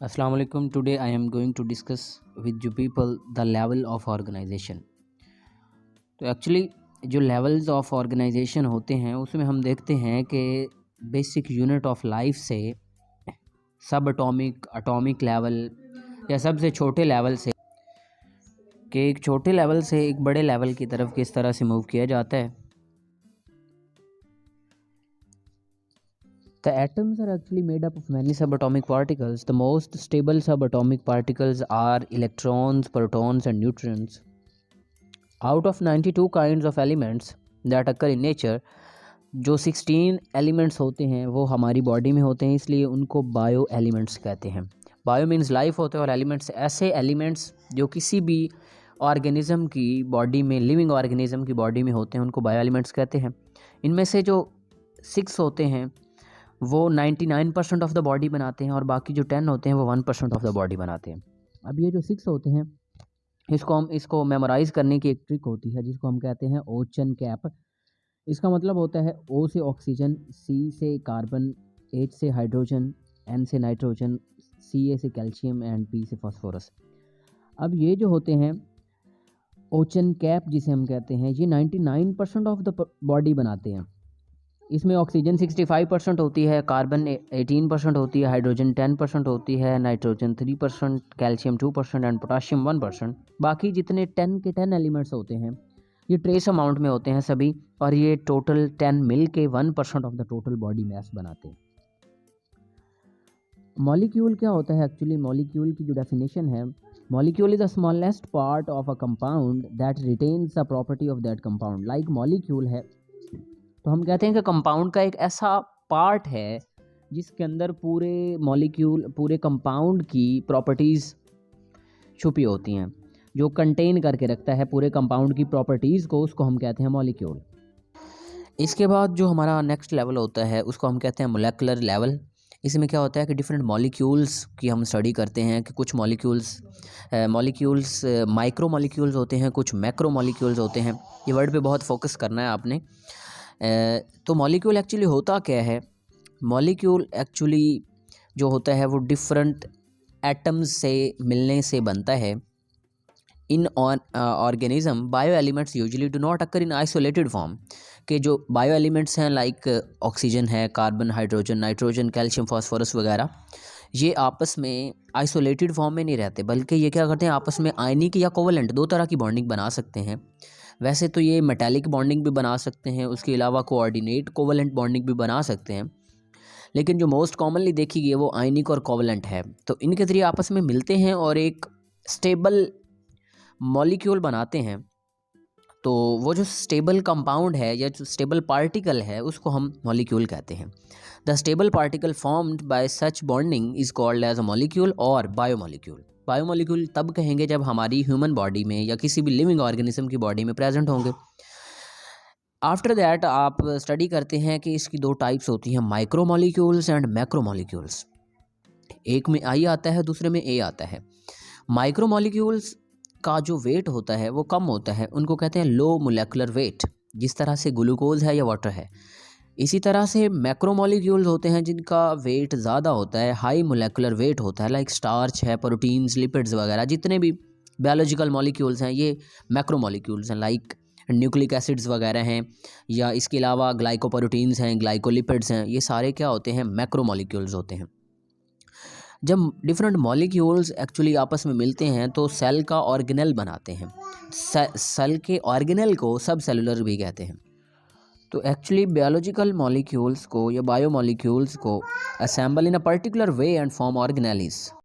Assalamu alaikum. Today I am going to discuss with you people the level of organization. तो actually जो levels of organisation होते हैं उसमें हम देखते हैं कि बेसिक यूनिट ऑफ लाइफ से सब एटॉमिक एटॉमिक लेवल या सबसे छोटे लेवल से कि एक छोटे लेवल से एक बड़े लेवल की तरफ किस तरह से मूव किया जाता है. The atoms are actually made up of many subatomic particles. The most stable subatomic particles are electrons, protons, and neutrons. Out of 92 kinds of elements that occur in nature, जो 16 elements होते हैं वो हमारी body में होते हैं, इसलिए उनको बायो एलिमेंट्स कहते हैं. बायो मीन्स लाइफ होते हैं और एलिमेंट्स ऐसे एलिमेंट्स जो किसी भी ऑर्गेनिज्म की बॉडी में, लिविंग ऑर्गेनिज्म की बॉडी में होते हैं, उनको बायो एलिमेंट्स कहते हैं. इनमें से जो 6 होते हैं वो 99% ऑफ द बॉडी बनाते हैं और बाकी जो 10 होते हैं वो 1% ऑफ द बॉडी बनाते हैं. अब ये जो 6 होते हैं इसको मेमोराइज़ करने की एक ट्रिक होती है जिसको हम कहते हैं ओचन कैप. इसका मतलब होता है ओ से ऑक्सीजन, सी से कार्बन, एच से हाइड्रोजन, एन से नाइट्रोजन, सी ए से कैल्शियम एंड पी से फास्फोरस. अब ये जो होते हैं ओचन कैप जिसे हम कहते हैं, ये 99% ऑफ द बॉडी बनाते हैं. इसमें ऑक्सीजन 65% होती है, कार्बन 18% होती है, हाइड्रोजन 10% होती है, नाइट्रोजन 3%, कैल्शियम 2% एंड पोटाशियम 1%. बाकी जितने 10 के 10 एलिमेंट्स होते हैं ये ट्रेस अमाउंट में होते हैं सभी, और ये टोटल 10 मिल के 1% of the total body mass बनाते हैं. मॉलिक्यूल क्या होता है? एक्चुअली मॉलिक्यूल की जो डेफिनेशन है, molecule is the smallest part of a compound that retains the property of that compound. Like molecule है तो हम कहते हैं कि कंपाउंड का एक ऐसा पार्ट है जिसके अंदर पूरे मॉलिक्यूल, पूरे कंपाउंड की प्रॉपर्टीज़ छुपी होती हैं, जो कंटेन करके रखता है पूरे कंपाउंड की प्रॉपर्टीज़ को, उसको हम कहते हैं मॉलिक्यूल. इसके बाद जो हमारा नेक्स्ट लेवल होता है उसको हम कहते हैं मोलेकुलर लेवल. इसमें क्या होता है कि डिफरेंट मॉलिक्यूल्स की हम स्टडी करते हैं कि कुछ मॉलिक्यूल्स माइक्रो मॉलिक्यूल्स होते हैं, कुछ मैक्रो मॉलिक्यूल्स होते हैं. ये वर्ड पे बहुत फोकस करना है आपने. तो मॉलिक्यूल एक्चुअली होता क्या है? मॉलिक्यूल एक्चुअली जो होता है वो डिफरेंट एटम्स से मिलने से बनता है. इन organism bio elements usually do not occur in isolated form. के जो बायो एलिमेंट्स हैं लाइक ऑक्सीजन है, carbon, hydrogen, nitrogen, calcium, phosphorus वगैरह, ये आपस में आइसोलेटेड फॉर्म में नहीं रहते, बल्कि ये क्या करते हैं, आपस में आयनिक या कोवलेंट दो तरह की बॉन्डिंग बना सकते हैं. वैसे तो ये मेटालिक बॉन्डिंग भी बना सकते हैं, उसके अलावा कोऑर्डिनेट कोवलेंट बॉन्डिंग भी बना सकते हैं, लेकिन जो मोस्ट कॉमनली देखी गई है वो आयनिक और कोवलेंट है. तो इनके जरिए आपस में मिलते हैं और एक स्टेबल मॉलिक्यूल बनाते हैं. तो वो जो स्टेबल कंपाउंड है या जो स्टेबल पार्टिकल है उसको हम मॉलिक्यूल कहते हैं. The stable particle formed by such bonding is called as a molecule और बायोमॉलिक्यूल. बायोमॉलिक्यूल तब कहेंगे जब हमारी ह्यूमन बॉडी में या किसी भी लिविंग ऑर्गेनिज्म की बॉडी में प्रेजेंट होंगे. आफ्टर दैट आप स्टडी करते हैं कि इसकी दो टाइप्स होती हैं, micro molecules and macro molecules. एक में आई आता है, दूसरे में ए आता है. माइक्रो मॉलिक्यूल्स का जो वेट होता है वो कम होता है, उनको कहते हैं लो मोलेकुलर वेट. जिस तरह से ग्लूकोज है या वाटर है, इसी तरह से मैक्रो मॉलिक्यूल्स होते हैं जिनका वेट ज़्यादा होता है, हाई मोलेकुलर वेट होता है. लाइक स्टार्च है, प्रोटीन्स, लिपिड्स वगैरह, जितने भी बायोलॉजिकल मॉलिक्यूल्स हैं ये मैक्रो मॉलिक्यूल्स हैं. लाइक न्यूक्लिक एसिड्स वगैरह हैं, या इसके अलावा ग्लाइकोप्रोटीन्स हैं, ग्लाइकोलिपिड्स हैं, ये सारे क्या होते हैं, मैक्रो मॉलिक्यूल्स होते हैं. जब डिफरेंट मॉलिक्यूल्स एक्चुअली आपस में मिलते हैं तो सेल का ऑर्गेनेल बनाते हैं. सेल के ऑर्गेनेल को सब सेलुलर भी कहते हैं. तो एक्चुअली बायोलॉजिकल मॉलिक्यूल्स को या बायो मॉलिक्यूल्स को assemble in a particular way and form organelles.